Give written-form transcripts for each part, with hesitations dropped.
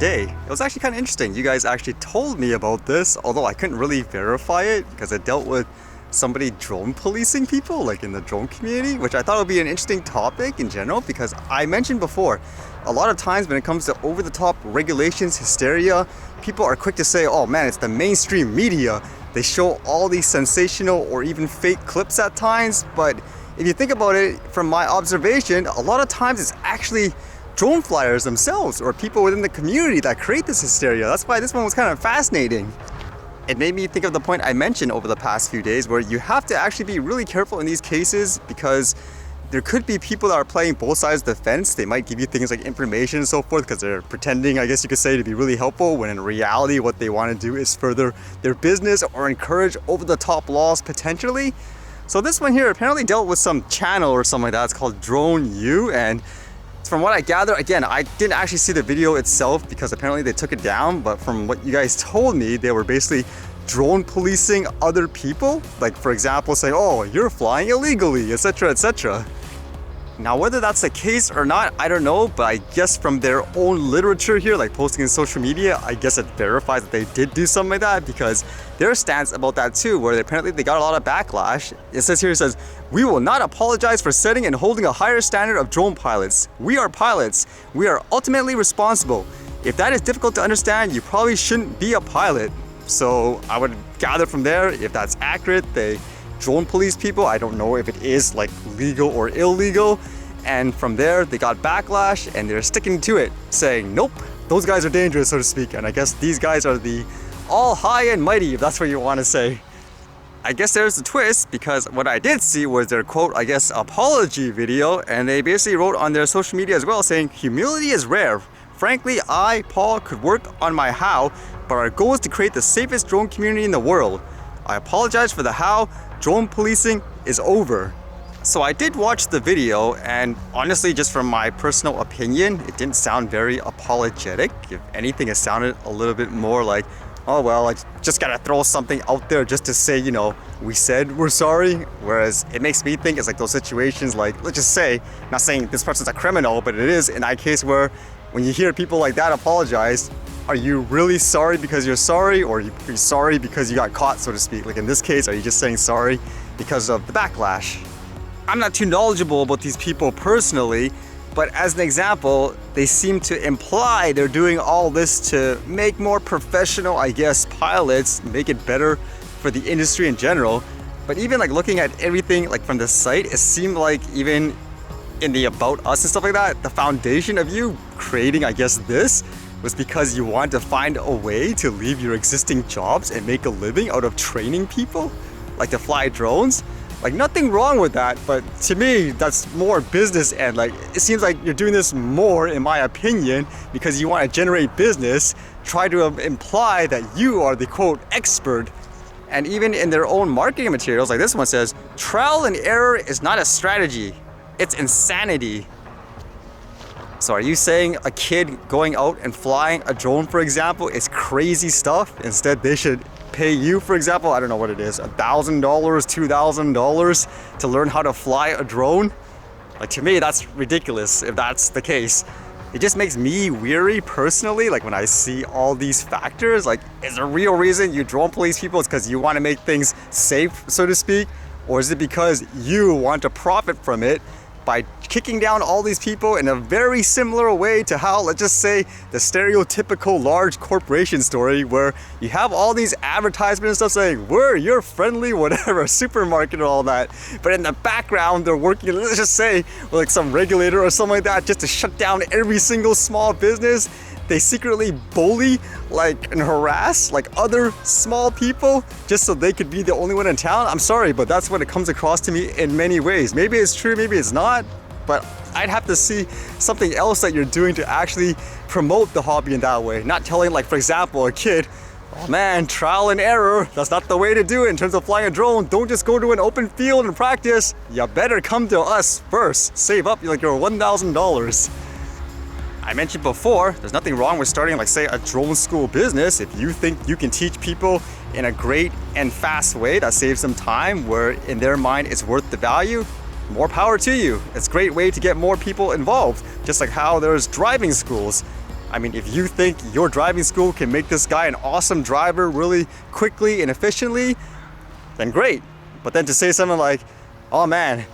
today. It was actually kind of interesting. You guys actually told me about this, although I couldn't really verify it because it dealt with somebody drone policing people, like in the drone community, which I thought would be an interesting topic in general because I mentioned before, a lot of times when it comes to over-the-top regulations, hysteria, people are quick to say, oh man, it's the mainstream media. They show all these sensational or even fake clips at times, but if you think about it, from my observation, a lot of times it's actually drone flyers themselves or people within the community that create this hysteria. That's why this one was kind of fascinating. It made me think of the point I mentioned over the past few days where you have to actually be really careful in these cases because there could be people that are playing both sides of the fence. They might give you things like information and so forth because they're pretending, I guess you could say, to be really helpful when in reality what they want to do is further their business or encourage over-the-top laws potentially. So this one here apparently dealt with some channel or something like that. It's called Drone U, and from what I gather, again, I didn't actually see the video itself because apparently they took it down, but from what you guys told me, they were basically drone policing other people. Like for example, saying, oh, you're flying illegally, etc., etc. Now, whether that's the case or not, I don't know, but I guess from their own literature here, like posting in social media, I guess it verifies that they did do something like that because their stance about that too, where apparently they got a lot of backlash. It says, we will not apologize for setting and holding a higher standard of drone pilots. We are pilots. We are ultimately responsible. If that is difficult to understand, you probably shouldn't be a pilot. So I would gather from there, if that's accurate, they drone police people. I don't know if it is like legal or illegal, and from there they got backlash and they're sticking to it, saying nope, those guys are dangerous, so to speak. And I guess these guys are the all high and mighty, if that's what you want to say. I guess there's the twist, because what I did see was their quote, I guess, apology video, and they basically wrote on their social media as well saying humility is rare. Frankly, I, Paul, could work on my how, but our goal is to create the safest drone community in the world. I apologize for the how. Drone policing is over. So I did watch the video, and honestly, just from my personal opinion, it didn't sound very apologetic. If anything, it sounded a little bit more like, oh well, I just gotta throw something out there just to say, you know, we said we're sorry. Whereas it makes me think it's like those situations like, let's just say, not saying this person's a criminal, but it is in that case where when you hear people like that apologize, are you really sorry because you're sorry, or are you sorry because you got caught, so to speak? Like in this case, are you just saying sorry because of the backlash? I'm not too knowledgeable about these people personally, but as an example, they seem to imply they're doing all this to make more professional, I guess, pilots, make it better for the industry in general. But even like looking at everything like from the site, it seemed like even in the About Us and stuff like that, the foundation of you creating, I guess, this was because you wanted to find a way to leave your existing jobs and make a living out of training people, like to fly drones. Like nothing wrong with that, but to me, that's more business end. Like it seems like you're doing this more, in my opinion, because you want to generate business, try to imply that you are the quote expert. And even in their own marketing materials, like this one says, trial and error is not a strategy, it's insanity. So are you saying a kid going out and flying a drone, for example, is crazy stuff? Instead, they should pay you, for example, I don't know what it is, $1,000, $2,000 to learn how to fly a drone? Like to me, that's ridiculous if that's the case. It just makes me weary personally, like when I see all these factors. Like, is the real reason you drone police people is because you want to make things safe, so to speak? Or is it because you want to profit from it by kicking down all these people in a very similar way to how, let's just say, the stereotypical large corporation story where you have all these advertisements and stuff saying, we're your friendly whatever supermarket and all that, but in the background they're working, let's just say, with like some regulator or something like that just to shut down every single small business. They secretly bully like and harass like other small people just so they could be the only one in town. I'm sorry, but that's what it comes across to me in many ways. Maybe it's true, maybe it's not, but I'd have to see something else that you're doing to actually promote the hobby in that way. Not telling, like, for example, a kid, oh man, trial and error, that's not the way to do it in terms of flying a drone. Don't just go to an open field and practice. You better come to us first. Save up like your $1,000. I mentioned before, there's nothing wrong with starting, like, say, a drone school business. If you think you can teach people in a great and fast way that saves them time, where in their mind it's worth the value, more power to you. It's a great way to get more people involved. Just like how there's driving schools. I mean, if you think your driving school can make this guy an awesome driver really quickly and efficiently, then great. But then to say something like, oh man,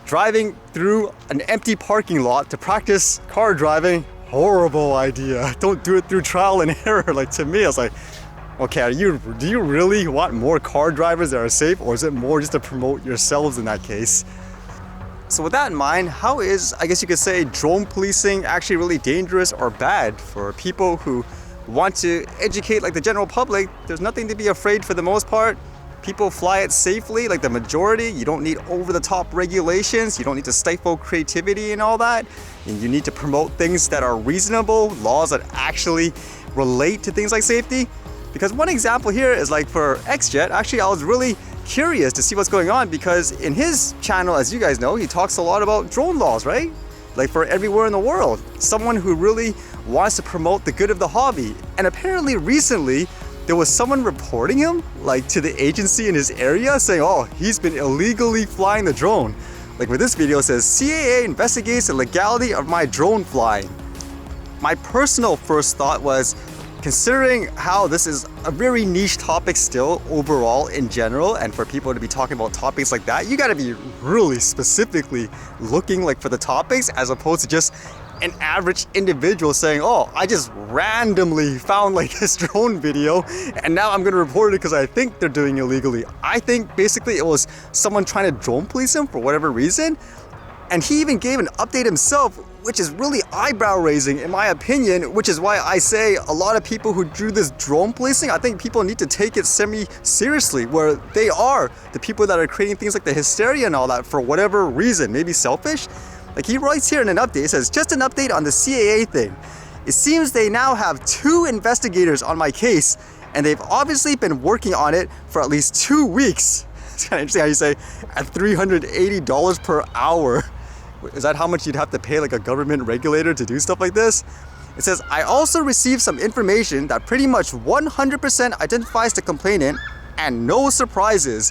driving through an empty parking lot to practice car driving, horrible idea. Don't do it through trial and error. Like, to me, I was like, okay, do you really want more car drivers that are safe, or is it more just to promote yourselves in that case? So with that in mind, how is, I guess you could say, drone policing actually really dangerous or bad for people who want to educate like the general public? There's nothing to be afraid for the most part. People fly it safely, like the majority. You don't need over-the-top regulations. You don't need to stifle creativity and all that. And you need to promote things that are reasonable, laws that actually relate to things like safety. Because one example here is like for Xjet, actually I was really curious to see what's going on, because in his channel, as you guys know, he talks a lot about drone laws, right? Like for everywhere in the world. Someone who really wants to promote the good of the hobby. And apparently recently, there was someone reporting him like to the agency in his area saying, oh, he's been illegally flying the drone. Like with this video, it says, CAA investigates the legality of my drone flying. My personal first thought was, considering how this is a very niche topic still overall in general, and for people to be talking about topics like that, you got to be really specifically looking like for the topics, as opposed to just an average individual saying, oh, I just randomly found like this drone video and now I'm gonna report it because I think they're doing illegally. I think basically it was someone trying to drone police him for whatever reason, and he even gave an update himself, which is really eyebrow raising in my opinion, which is why I say a lot of people who do this drone policing, I think people need to take it semi-seriously, where they are the people that are creating things like the Hysteria and all that for whatever reason, maybe selfish. Like he writes here in an update, it says, just an update on the CAA thing. It seems they now have 2 investigators on my case, and they've obviously been working on it for at least 2 weeks. It's kind of interesting how you say at $380 per hour. Is that how much you'd have to pay like a government regulator to do stuff like this? It says, I also received some information that pretty much 100% identifies the complainant, and no surprises.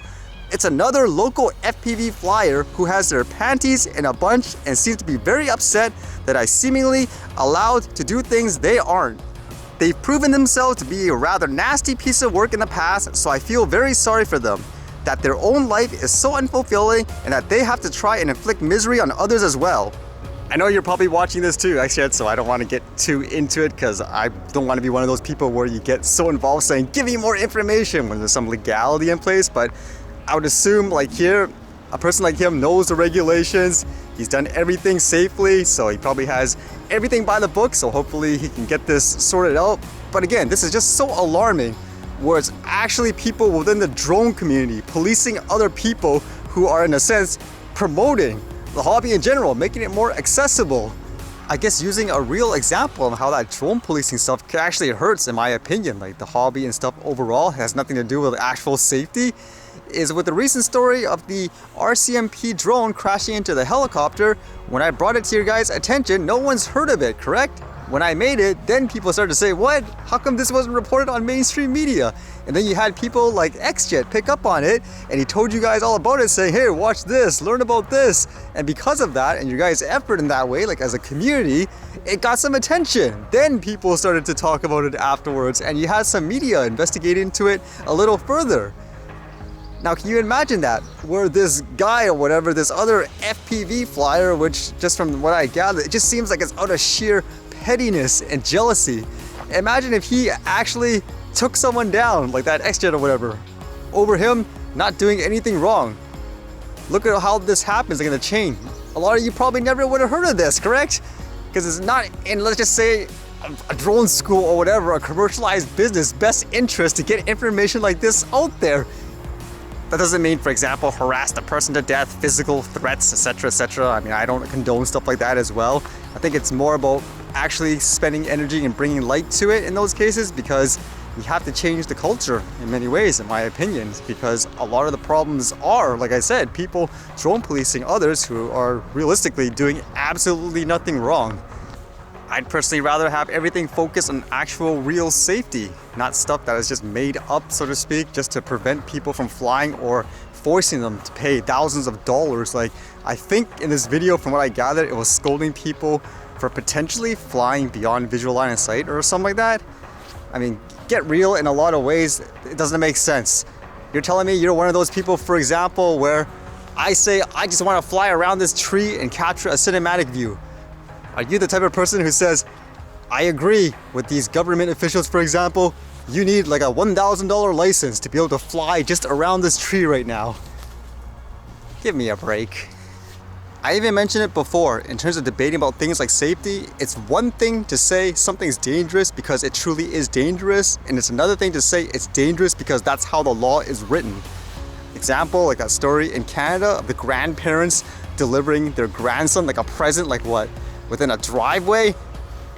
It's another local FPV flyer who has their panties in a bunch and seems to be very upset that I seemingly allowed to do things they aren't. They've proven themselves to be a rather nasty piece of work in the past, so I feel very sorry for them. That their own life is so unfulfilling and that they have to try and inflict misery on others as well. I know you're probably watching this too, Xjet, so I don't want to get too into it because I don't want to be one of those people where you get so involved saying, give me more information when there's some legality in place. But I would assume like here, a person like him knows the regulations. He's done everything safely, so he probably has everything by the book, so hopefully he can get this sorted out. But again, this is just so alarming, where it's actually people within the drone community policing other people who are in a sense promoting the hobby in general, making it more accessible. I guess using a real example of how that drone policing stuff actually hurts, in my opinion, like the hobby and stuff overall has nothing to do with actual safety, is with the recent story of the RCMP drone crashing into the helicopter. When I brought it to your guys' attention, no one's heard of it, correct? When I made it, then people started to say, what? How come this wasn't reported on mainstream media? And then you had people like Xjet pick up on it, and he told you guys all about it, saying, hey, watch this, learn about this. And because of that, and your guys' effort in that way, like as a community, it got some attention. Then people started to talk about it afterwards, and you had some media investigate into it a little further. Now, can you imagine that? Where this guy or whatever, this other FPV flyer, which just from what I gather, it just seems like it's out of sheer pettiness and jealousy. Imagine if he actually took someone down, like that Xjet or whatever, over him not doing anything wrong. Look at how this happens like in the chain. A lot of you probably never would have heard of this, correct? Because it's not in, let's just say, a drone school or whatever, a commercialized business best interest to get information like this out there. That doesn't mean, for example, harass the person to death, physical threats, etc., etc. I mean, I don't condone stuff like that as well. I think it's more about actually spending energy and bringing light to it in those cases, because you have to change the culture in many ways, in my opinion, because a lot of the problems are, like I said, people drone policing others who are realistically doing absolutely nothing wrong. I'd personally rather have everything focused on actual real safety, not stuff that is just made up, so to speak, just to prevent people from flying or forcing them to pay thousands of dollars. Like, I think in this video, from what I gathered, it was scolding people for potentially flying beyond visual line of sight or something like that. I mean, get real, in a lot of ways, it doesn't make sense. You're telling me you're one of those people, for example, where I say, I just want to fly around this tree and capture a cinematic view. Are you the type of person who says, I agree with these government officials, for example, you need like a $1,000 license to be able to fly just around this tree right now? Give me a break. I even mentioned it before, in terms of debating about things like safety, it's one thing to say something's dangerous because it truly is dangerous, and it's another thing to say it's dangerous because that's how the law is written. Example, like that story in Canada of the grandparents delivering their grandson like a present, like what, within a driveway?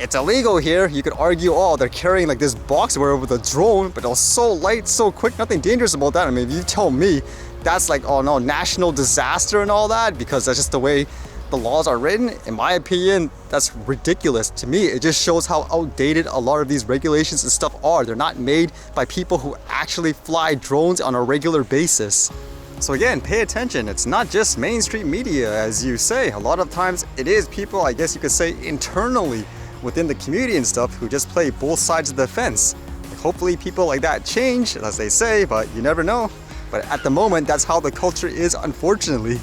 It's illegal here. You could argue, oh, they're carrying like this box or whatever with a drone, but it was so light, so quick, nothing dangerous about that. I mean, if you tell me that's like, oh no, national disaster and all that, because that's just the way the laws are written, in my opinion, that's ridiculous. To me, it just shows how outdated a lot of these regulations and stuff are. They're not made by people who actually fly drones on a regular basis. So again, pay attention. It's not just mainstream media, as you say. A lot of times it is people, I guess you could say, internally within the community and stuff, who just play both sides of the fence. Hopefully people like that change, as they say, but you never know. But at the moment, that's how the culture is, unfortunately.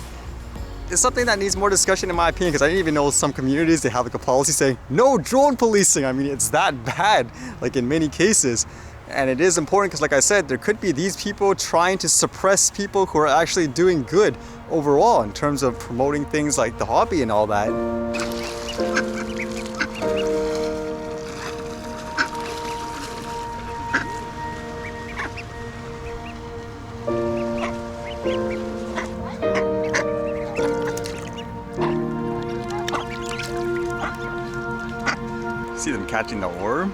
It's something that needs more discussion, in my opinion, because I didn't even know some communities, they have like a policy saying, no drone policing. I mean, it's that bad, like in many cases. And it is important because, like I said, there could be these people trying to suppress people who are actually doing good overall in terms of promoting things like the hobby and all that. See them catching the orb?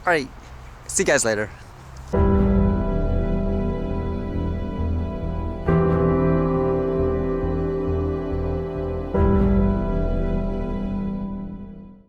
Alright, see you guys later.